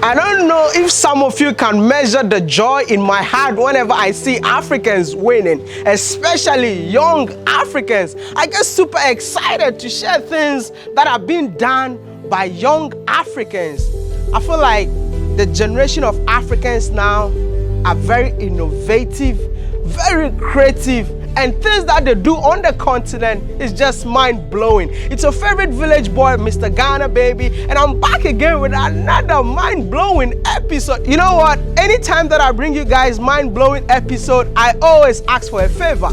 I don't know if some of you can measure the joy in my heart whenever I see Africans winning, especially young Africans. I get super excited to share things that are being done by young Africans. I feel like the generation of Africans now are very innovative, very creative, and things that they do on the continent is just mind-blowing. It's your favorite village boy, Mr. Ghana Baby, and I'm back again with another mind-blowing episode. You know what? Anytime that I bring you guys mind-blowing episode, I always ask for a favor.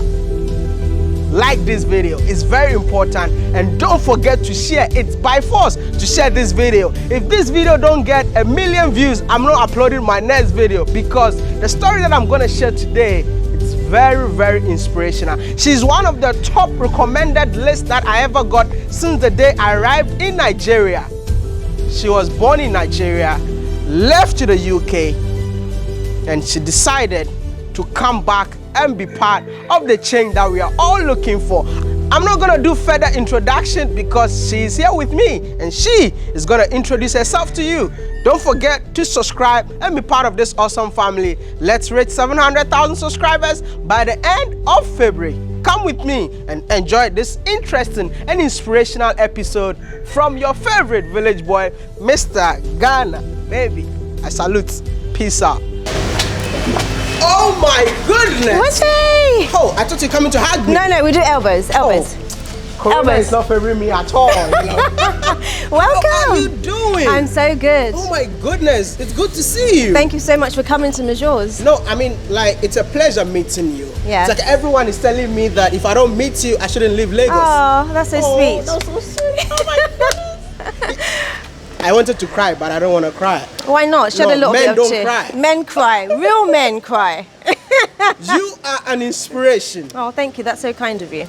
Like this video, it's very important, and don't forget to share. It's by force to share this video. If this video don't get 1 million views, I'm not uploading my next video, because the story that I'm going to share today, it's very, very inspirational. She's one of the top recommended lists that I ever got since the day I arrived in Nigeria. She was born in Nigeria, left to the UK, and she decided to come back and be part of the change that we are all looking for. I'm not gonna do further introduction because she's here with me and she is gonna introduce herself to you. Don't forget to subscribe and be part of this awesome family. Let's reach 700,000 subscribers by the end of February. Come with me and enjoy this interesting and inspirational episode from your favorite village boy, Mr. Ghana Baby. I salute. Peace out. Oh my goodness! What's he? Oh, I thought you were coming to hug me. No, we do elbows. Elbows. Corona is not favoring me at all. You know? Welcome. How are you doing? I'm so good. Oh my goodness, it's good to see you. Thank you so much for coming to Major's. No, I mean, like, it's a pleasure meeting you. Yeah. It's like everyone is telling me that if I don't meet you, I shouldn't leave Lagos. Oh, that's so sweet. That's so sweet. Oh my goodness. I wanted to cry, but I don't want to cry. Why not? Shed a little bit of men tear. don't cry. Men cry. Real men cry. You are an inspiration. Oh, thank you. That's so kind of you.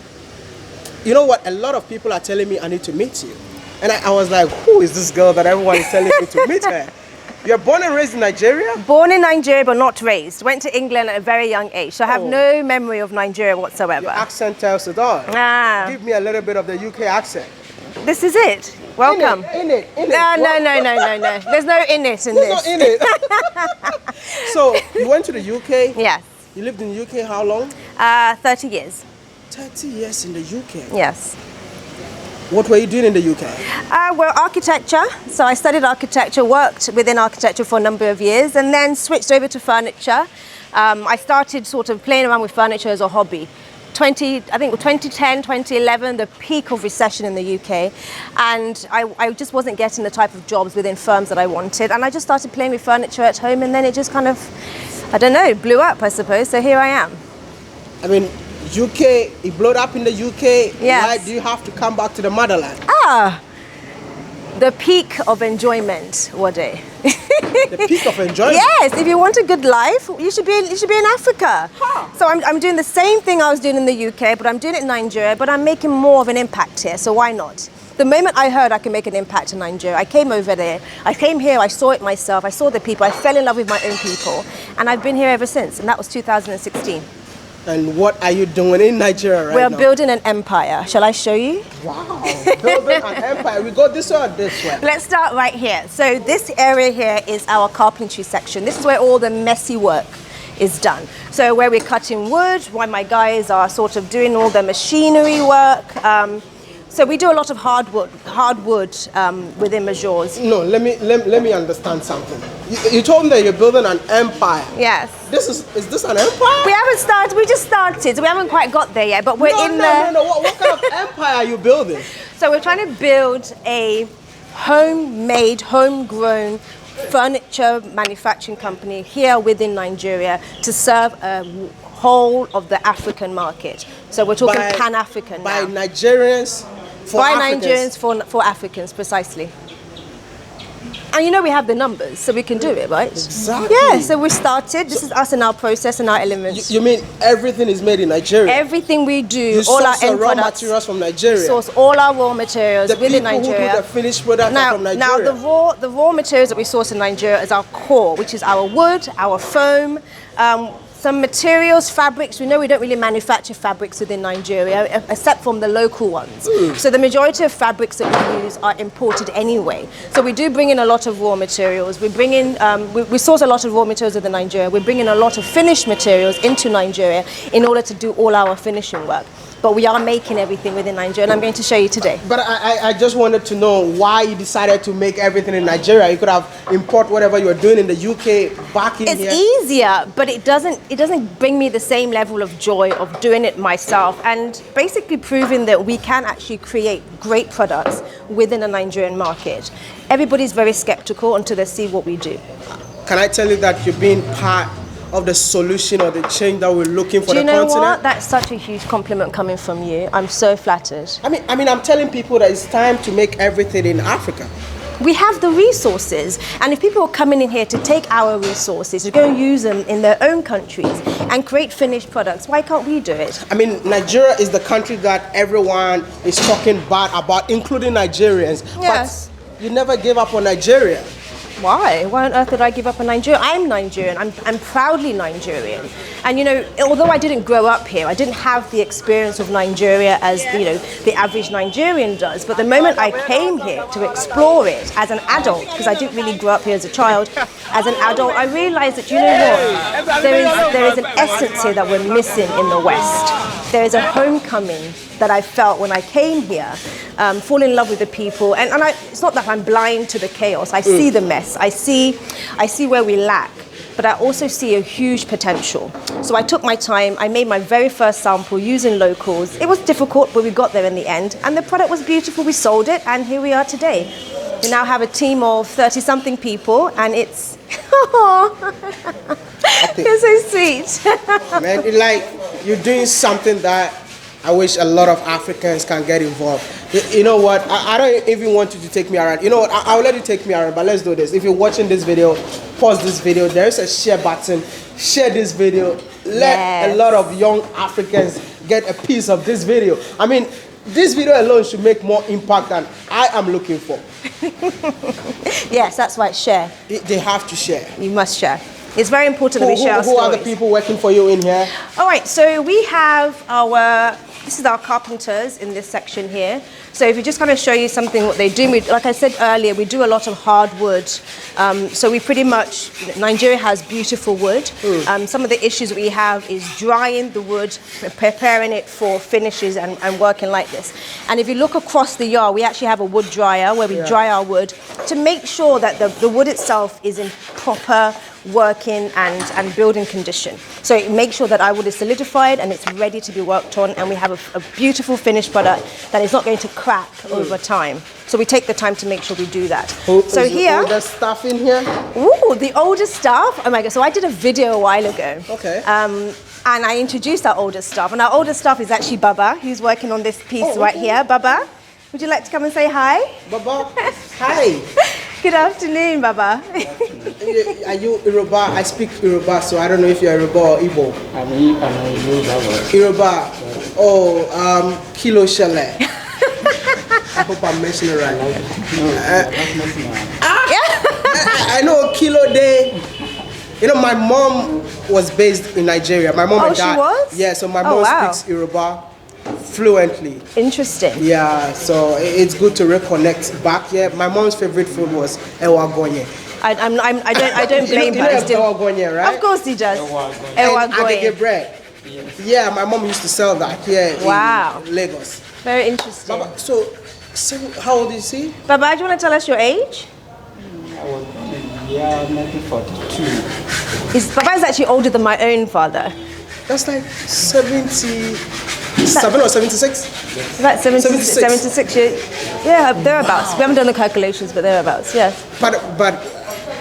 You know what? A lot of people are telling me I need to meet you. And I was like, who is this girl that everyone is telling me to meet her? You're born and raised in Nigeria? Born in Nigeria, but not raised. Went to England at a very young age. So I have no memory of Nigeria whatsoever. Your accent tells it all. Give me a little bit of the UK accent. This is it. Welcome. In it. No. There's no in it in this. Not in it. So, you went to the UK? Yes. You lived in the UK how long? 30 years. 30 years in the UK? Yes. What were you doing in the UK? Well, architecture. So I studied architecture, worked within architecture for a number of years, and then switched over to furniture. I started sort of playing around with furniture as a hobby. I think 2010, 2011, the peak of recession in the UK, and I just wasn't getting the type of jobs within firms that I wanted, and I just started playing with furniture at home, and then it just kind of, I don't know, blew up, I suppose, so here I am. I mean, UK, it blew up in the UK. Yes. Why do you have to come back to the motherland? The peak of enjoyment, WODE. The peak of enjoyment? Yes, if you want a good life, you should be in Africa. Huh. So I'm doing the same thing I was doing in the UK, but I'm doing it in Nigeria, but I'm making more of an impact here, so why not? The moment I heard I can make an impact in Nigeria, I came over there, I came here, I saw it myself, I saw the people, I fell in love with my own people, and I've been here ever since, and that was 2016. And what are you doing in Nigeria right now? We're building an empire. Shall I show you? Wow, building an empire. We go this way or this way? Let's start right here. So this area here is our carpentry section. This is where all the messy work is done. So where we're cutting wood, where my guys are sort of doing all the machinery work. So we do a lot of hard wood within Major's. No, let me understand something. You told me that you're building an empire. Yes. Is this an empire? We haven't started. We just started. So we haven't quite got there yet. But we're No. What kind of empire are you building? So we're trying to build a homemade, homegrown furniture manufacturing company here within Nigeria to serve a whole of the African market. So we're talking Pan-African now. By Nigerians for Africans. Nigerians for Africans, precisely. And you know we have the numbers, so we can do it, right? Exactly. Yeah, so we started. This is us and our process and our elements. You mean everything is made in Nigeria? Everything we do, you all our end raw products. materials from Nigeria? Source all our raw materials within Nigeria. The people who do the finished product are from Nigeria? Now, the raw materials that we source in Nigeria is our core, which is our wood, our foam. Some materials, fabrics. We know we don't really manufacture fabrics within Nigeria, except from the local ones. So the majority of fabrics that we use are imported anyway. So we do bring in a lot of raw materials. We bring in, we source a lot of raw materials within Nigeria. We bring in a lot of finished materials into Nigeria in order to do all our finishing work. But we are making everything within Nigeria, and I'm going to show you today. But I just wanted to know why you decided to make everything in Nigeria. You could have import whatever you were doing in the UK back in here. It's easier, but it doesn't bring me the same level of joy of doing it myself, and basically proving that we can actually create great products within a Nigerian market. Everybody's very skeptical until they see what we do. Can I tell you that you're being part of the solution or the change that we're looking for the continent? Do you know what? That's such a huge compliment coming from you. I'm so flattered. I mean, I'm telling people that it's time to make everything in Africa. We have the resources, and if people are coming in here to take our resources, to go and use them in their own countries and create finished products, why can't we do it? I mean, Nigeria is the country that everyone is talking bad about, including Nigerians. Yes. But you never gave up on Nigeria. Why? Why on earth did I give up on Nigeria? I'm Nigerian. I'm proudly Nigerian. And you know, although I didn't grow up here, I didn't have the experience of Nigeria as the average Nigerian does. But the moment I came here to explore it as an adult, because I didn't really grow up here as a child, as an adult, I realized that, you know what, there is an essence here that we're missing in the West. There is a homecoming that I felt when I came here, fall in love with the people, and it's not that I'm blind to the chaos. I see the mess. I see where we lack, but I also see a huge potential. So I took my time. I made my very first sample using locals. It was difficult, but we got there in the end, and the product was beautiful. We sold it, and here we are today. We now have a team of 30-something people, and it's you're so sweet. Man, you're doing something that I wish a lot of Africans can get involved. You know what? I don't even want you to take me around. You know what? I'll let you take me around, but let's do this. If you're watching this video, pause this video. There is a share button. Share this video. Let a lot of young Africans get a piece of this video. I mean, this video alone should make more impact than I am looking for. Yes, that's right. Share. They have to share. You must share. It's very important that we share our stories. Who are the people working for you in here? All right, so we have this is our carpenters in this section here. So if you just kind of show you something what they do, like I said earlier, we do a lot of hardwood. So we pretty much, Nigeria has beautiful wood. Some of the issues we have is drying the wood, preparing it for finishes and working like this. And if you look across the yard, we actually have a wood dryer where we dry our wood to make sure that the wood itself is in proper working and building condition. So it makes sure that our wood is solidified and it's ready to be worked on, and we have a beautiful finished product that is not going to crack over time. So we take the time to make sure we do that. So here, the stuff in here? Ooh, the older stuff. Oh my God, so I did a video a while ago. Okay. And I introduced our older stuff, and our older stuff is actually Baba, who's working on this piece right here. Baba, would you like to come and say hi? Baba, hi. Good afternoon, Baba. Are you Yoruba? I speak Yoruba, so I don't know if you're Yoruba or Igbo. I'm Yoruba. Yoruba. Oh, Kilo Shale. I hope I'm mentioning it right. I know Kilo Day. You know, my mom was based in Nigeria. My mom and dad. She was? Yeah, so my mom speaks Yoruba fluently. Interesting. Yeah, so it's good to reconnect back here. My mom's favorite food was ewa gonye. I don't blame her. You know ewa gonye, right? Of course he does. Ewa gonye. And bread. Yeah, my mom used to sell that here in Lagos. Very interesting. Baba, so how old is he? Baba, do you want to tell us your age? Yeah, 1942. Baba is actually older than my own father. That's like 77 or 76? About 76 years. Yeah, thereabouts. We haven't done the calculations, but thereabouts, yes. But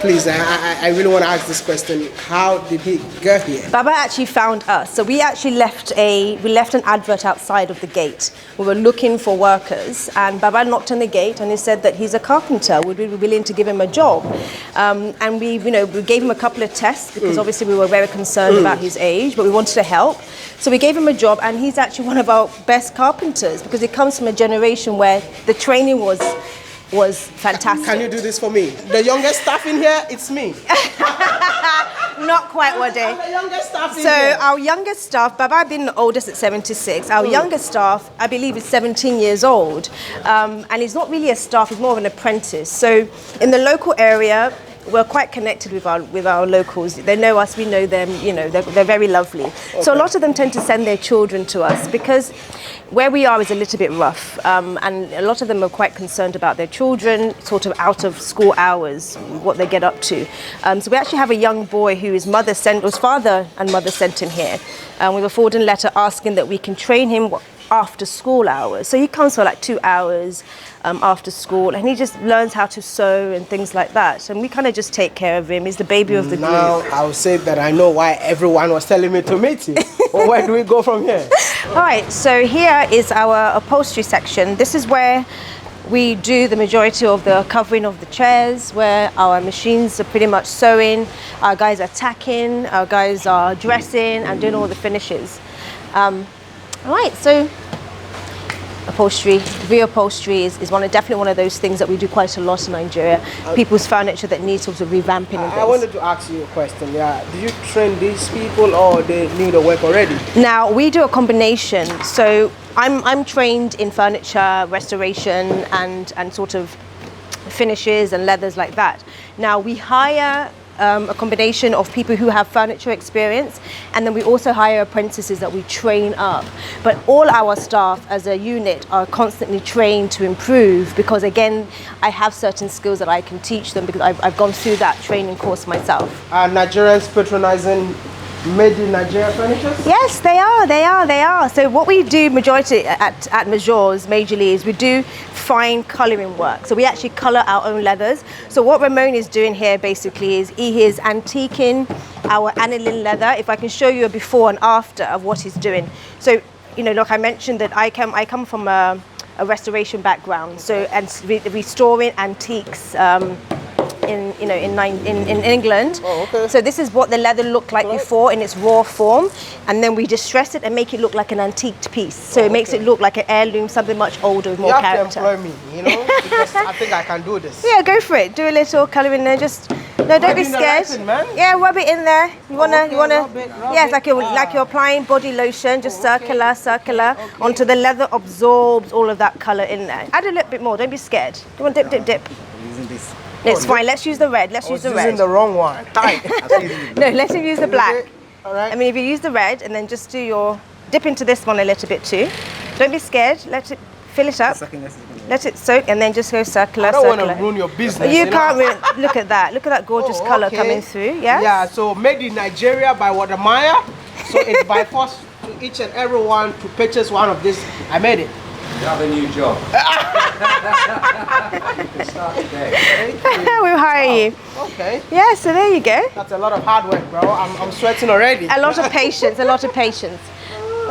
please, I really want to ask this question. How did he get here? Baba actually found us. So we actually left an advert outside of the gate. We were looking for workers, and Baba knocked on the gate and he said that he's a carpenter. Would we be willing to give him a job? And we gave him a couple of tests because obviously we were very concerned about his age, but we wanted to help. So we gave him a job, and he's actually one of our best carpenters because he comes from a generation where the training was fantastic. Can you do this for me? The youngest staff in here, it's me. not quite I'm WODE. the youngest staff in So here. our youngest staff, Baba being the oldest at 76, our youngest staff, I believe, is 17 years old. And he's not really a staff, he's more of an apprentice. So in the local area, we're quite connected with our locals. They know us, we know them, you know, they're very lovely. Okay. So a lot of them tend to send their children to us because where we are is a little bit rough. And a lot of them are quite concerned about their children, sort of out of school hours, what they get up to. So we actually have a young boy whose father and mother sent him here. With a forwarding letter asking that we can train him after school hours. So he comes for like 2 hours after school, and he just learns how to sew and things like that. And we kind of just take care of him. He's the baby of the group. Now I'll say that I know why everyone was telling me to meet you. But where do we go from here? All right, so here is our upholstery section. This is where we do the majority of the covering of the chairs, where our machines are pretty much sewing, our guys are tacking, our guys are dressing and doing all the finishes. All right, so upholstery, reupholstery is definitely one of those things that we do quite a lot in Nigeria. People's furniture that needs sort of revamping and things. I wanted to ask you a question. Yeah, do you train these people or they need the work already? Now we do a combination. So I'm trained in furniture restoration and sort of finishes and leathers like that. Now we hire a combination of people who have furniture experience, and then we also hire apprentices that we train up. But all our staff as a unit are constantly trained to improve, because again, I have certain skills that I can teach them because I've gone through that training course myself. Are Nigerians patronizing made in Nigeria furniture? Yes, they are. So what we do majority at Majors majorly is we do fine colouring work. So we actually colour our own leathers. So what Ramon is doing here basically is he is antiquing our aniline leather. If I can show you a before and after of what he's doing. So, you know, look, I mentioned that I come from a restoration background. So, and restoring antiques in England. Oh, okay. So this is what the leather looked like before in its raw form, and then we distress it and make it look like an antiqued piece. So it makes it look like an heirloom, something much older with more character. You have to employ me, you know, because I think I can do this. Yeah, go for it. Do a little colour in there. Just don't be scared. Man. Yeah, rub it in there. You wanna. Rub it, Yeah, it's like you're applying body lotion. Just circular. Onto the leather, absorbs all of that colour in there. Add a little bit more. Don't be scared. Do you want dip? Using this. It's fine. Let's use the red. Let's use the red. Using the wrong one. No, let him use the black. All right. I mean, if you use the red and then just dip into this one a little bit too. Don't be scared. Let it fill it up. Let it soak and then just go circular. I don't want to ruin your business. You can't ruin. Look at that. Look at that gorgeous colour coming through. Yes? Yeah. So made in Nigeria by WODEMAYA. So it's by force to each and everyone to purchase one of this. I made it. You have a new job. You can start today. We'll hire you. Okay. Yeah, so there you go. That's a lot of hard work, bro. I'm sweating already. A lot of patience,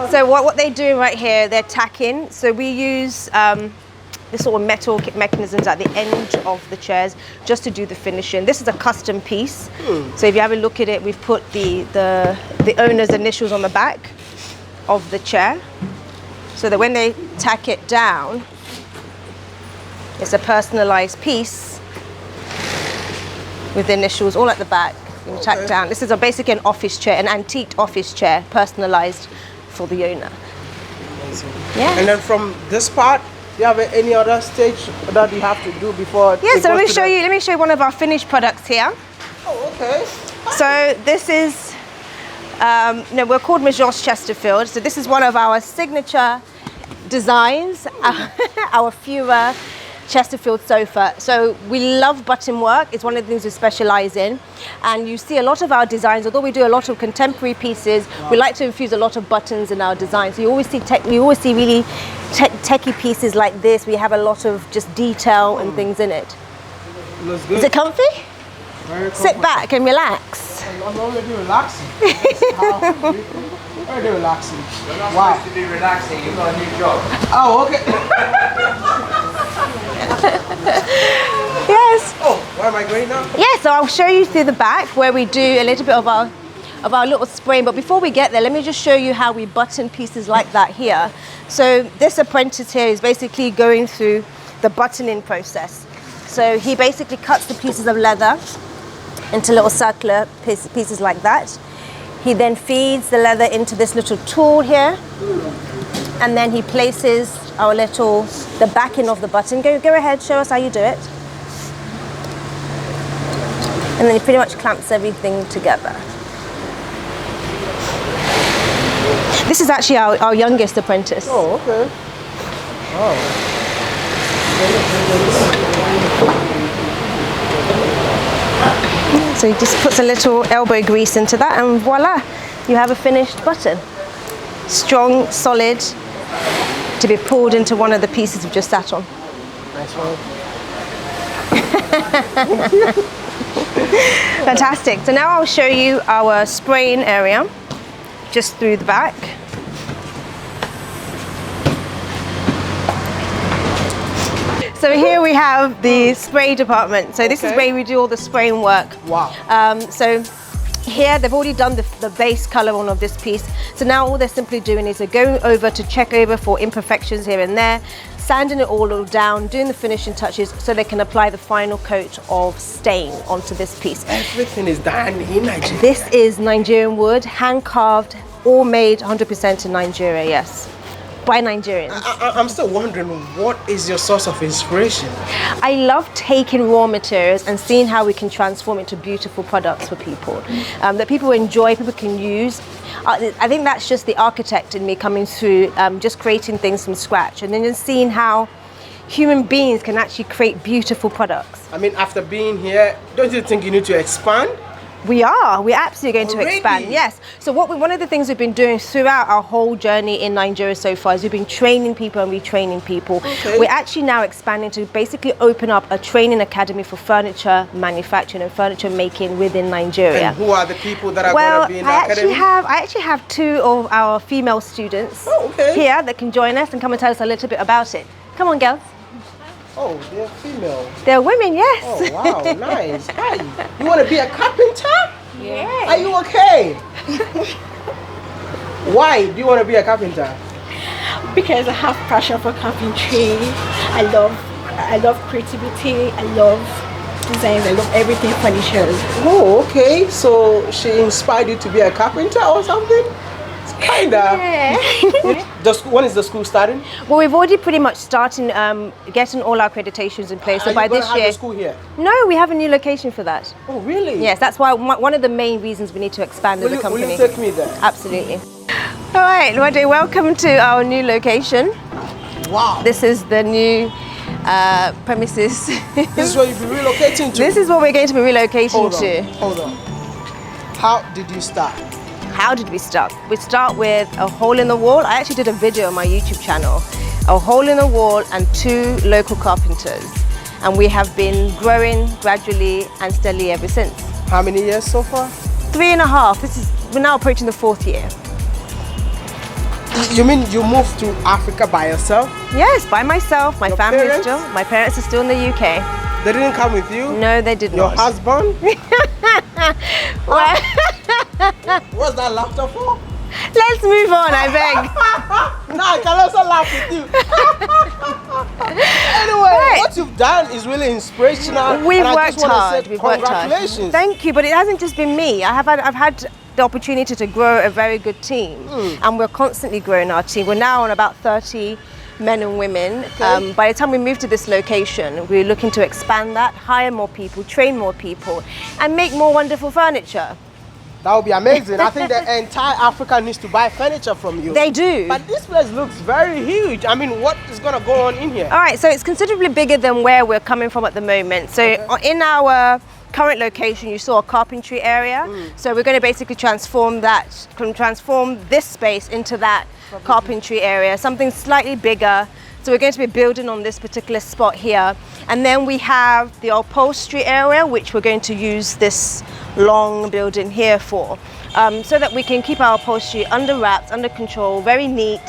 So what they're doing right here, they're tacking. So we use this sort of metal mechanisms at the end of the chairs just to do the finishing. This is a custom piece. So if you have a look at it, we've put the owner's initials on the back of the chair, so that when they tack it down, it's a personalized piece with the initials all at the back. You tack down. This is basically an office chair, an antique office chair, personalized for the owner. Amazing. Yeah. And then from this part, do you have any other stage that you have to do before? Yeah. So let me show you one of our finished products here. Oh, okay. So this is. We're called Majors Chesterfield. So this is one of our signature designs, our Fura Chesterfield sofa. So we love button work. It's one of the things we specialize in. And you see a lot of our designs, although we do a lot of contemporary pieces, we like to infuse a lot of buttons in our designs. So you always see really techie pieces like this. We have a lot of just detail and things in it. Looks good. Is it comfy? Very Sit back and relax. I'm already relaxing. Already relaxing. You're not Why? supposed to be relaxing. You've got a new job. Oh, okay. Yes. Oh, where am I going now? Yeah, so I'll show you through the back where we do a little bit of our little spraying. But before we get there, let me just show you how we button pieces like that here. So this apprentice here is basically going through the buttoning process. So he basically cuts the pieces of leather into little circular pieces like that. He then feeds the leather into this little tool here, and then he places the backing of the button. Go ahead, show us how you do it. And then he pretty much clamps everything together. This is actually our youngest apprentice. Oh, okay. So he just puts a little elbow grease into that, and voila, you have a finished button. Strong, solid, to be pulled into one of the pieces we've just sat on. Nice one. Fantastic. So now I'll show you our spraying area, just through the back. So here we have the spray department. So this is where we do all the spraying work. Wow. So here they've already done the base color on of this piece. So now all they're simply doing is they're going over to check over for imperfections here and there, sanding it all down, doing the finishing touches so they can apply the final coat of stain onto this piece. Everything is done in Nigeria. This is Nigerian wood, hand carved, all made 100% in Nigeria, yes. By Nigerians. I'm still wondering, what is your source of inspiration? I love taking raw materials and seeing how we can transform into beautiful products for people that people enjoy, people can use. I think that's just the architect in me coming through, just creating things from scratch, and then just seeing how human beings can actually create beautiful products. I mean, after being here, don't you think you need to expand? We're absolutely going to expand, yes. So one of the things we've been doing throughout our whole journey in Nigeria so far is we've been training people and retraining people. Okay. We're actually now expanding to basically open up a training academy for furniture manufacturing and furniture making within Nigeria. And who are the people that are going to be in the academy? I actually have two of our female students here that can join us and come and tell us a little bit about it. Come on, girls. Oh, they're female. They're women, yes. Oh, wow, nice. Hi. You want to be a carpenter? Yeah. Are you okay? Why do you want to be a carpenter? Because I have passion for carpentry. I love creativity. I love designs. I love everything furniture. Oh, okay. So she inspired you to be a carpenter or something? Kinda. Yeah. When is the school starting? Well, we've already pretty much started getting all our accreditations in place. So by this year, have the school here? No, we have a new location for that. Oh, really? Yes, that's why one of the main reasons we need to expand as a company. Will you take me there? Absolutely. All right, WODE, welcome to our new location. Wow. This is the new premises. This is where you'll be relocating to? This is what we're going to be relocating to. Hold on. How did you start? How did we start? We start with a hole in the wall. I actually did a video on my YouTube channel. A hole in the wall and 2 local carpenters. And we have been growing gradually and steadily ever since. How many years so far? 3.5. We're now approaching the 4th year. You mean you moved to Africa by yourself? Yes, by myself. My family is parents? my parents are still in the UK. They didn't come with you? No, they did Your not. husband? Well, What's that laughter for? let's move on, I beg. No, I can also laugh with you. Anyway, what you've done is really inspirational. We've and I worked just wanna hard. say We've worked hard. congratulations. Thank you, but it hasn't just been me. I've had the opportunity to grow a very good team, and we're constantly growing our team. We're now on about 30 men and women. Okay. By the time we move to this location, we're looking to expand that, hire more people, train more people, and make more wonderful furniture. That would be amazing. I think the entire Africa needs to buy furniture from you. They do. But this place looks very huge. I mean, what is going to go on in here? All right, so it's considerably bigger than where we're coming from at the moment. So in our current location, you saw a carpentry area. So we're going to basically transform this space into that carpentry area, something slightly bigger. So we're going to be building on this particular spot here. And then we have the upholstery area, which we're going to use this long building here for, so that we can keep our upholstery under wraps, under control, very neat,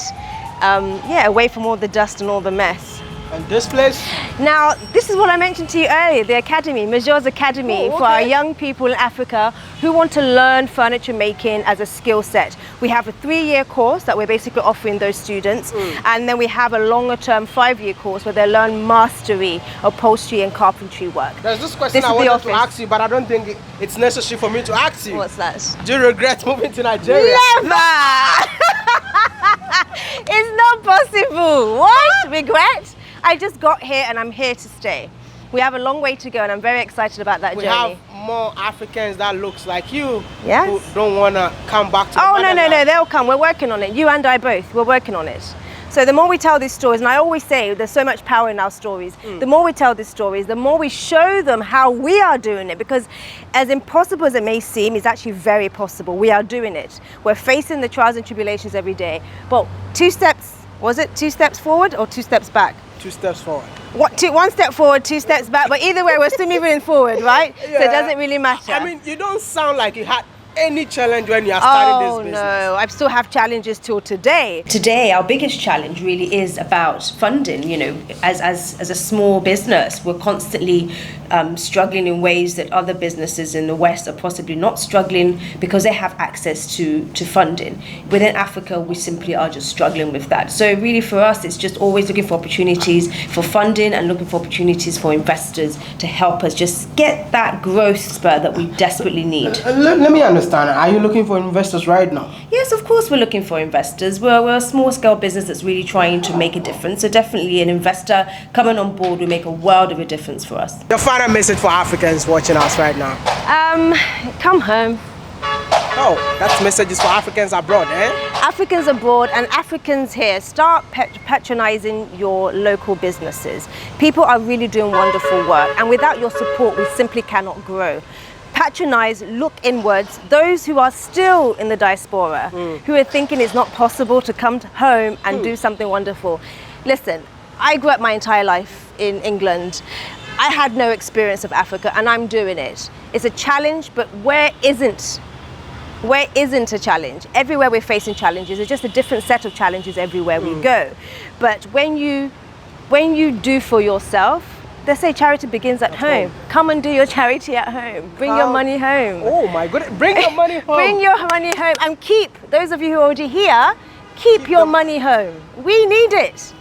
away from all the dust and all the mess. And this place? Now, this is what I mentioned to you earlier, the academy, Major's Academy, for our young people in Africa who want to learn furniture making as a skill set. We have a 3-year course that we're basically offering those students, and then we have a longer term 5-year course where they learn mastery, upholstery and carpentry work. There's this question I wanted to ask you, but I don't think it's necessary for me to ask you. What's that? Do you regret moving to Nigeria? Never! It's not possible. What? Regret? I just got here and I'm here to stay. We have a long way to go and I'm very excited about that journey. We have more Africans that looks like you Yes. who don't want to come back to the Oh, no, motherland. they'll come. We're working on it. You and I both. We're working on it. So the more we tell these stories, and I always say there's so much power in our stories, the more we tell these stories, the more we show them how we are doing it, because as impossible as it may seem, it's actually very possible. We are doing it. We're facing the trials and tribulations every day. But 2 steps, was it 2 steps forward or 2 steps back? 2 steps forward. One step forward, 2 steps back, but either way, we're still moving forward, right? So it doesn't really matter. I mean, you don't sound like you had any challenge when you are starting this business. Oh no, I still have challenges till today. Today, our biggest challenge really is about funding. You know, as a small business, we're constantly struggling in ways that other businesses in the West are possibly not struggling because they have access to funding. Within Africa, we simply are just struggling with that. So really for us, it's just always looking for opportunities for funding and looking for opportunities for investors to help us just get that growth spur that we desperately need. Let me understand. Are you looking for investors right now? Yes, of course we're looking for investors. We're a small scale business that's really trying to make a difference. So definitely an investor coming on board will make a world of a difference for us. The final message for Africans watching us right now. Come home. Oh, that's messages for Africans abroad, eh? Africans abroad and Africans here, start patronizing your local businesses. People are really doing wonderful work, and without your support, we simply cannot grow. Patronize, look inwards. Those who are still in the diaspora, who are thinking it's not possible to come home and do something wonderful. Listen, I grew up my entire life in England. I had no experience of Africa and I'm doing it. It's a challenge, but where isn't a challenge? Everywhere we're facing challenges. It's just a different set of challenges everywhere we go. But when you do for yourself, they say charity begins at home. Come and do your charity at home. Bring your money home. Oh my goodness, bring your money home. Bring your money home and keep, those of you who are already here, keep your money home. We need it.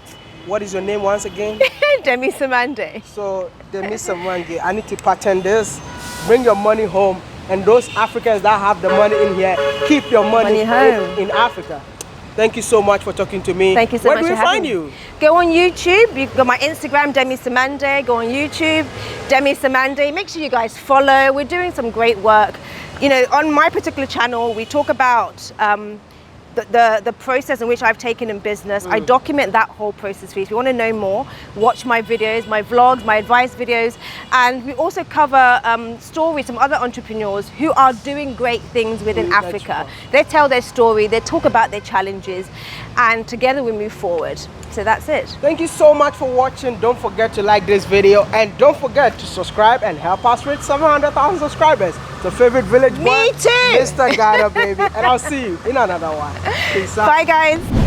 What is your name once again? Demi Samande. So, Demi Samande, I need to patent this. Bring your money home. And those Africans that have the money in here, keep your money home in Africa. Thank you so much for talking to me. Thank you so much Where do we find you? Go on YouTube. You've got my Instagram, Demi Samande. Go on YouTube, Demi Samande. Make sure you guys follow. We're doing some great work. You know, on my particular channel, we talk about the process in which I've taken in business. I document that whole process for you. If you want to know more, watch my videos, my vlogs, my advice videos. And we also cover stories from other entrepreneurs who are doing great things within Africa. They tell their story, they talk about their challenges, and together we move forward. So that's it. Thank you so much for watching. Don't forget to like this video and don't forget to subscribe and help us reach 700,000 subscribers. The favorite village boy, Me too! Mr. Ghana, baby. And I'll see you in another one. Peace out. Bye guys.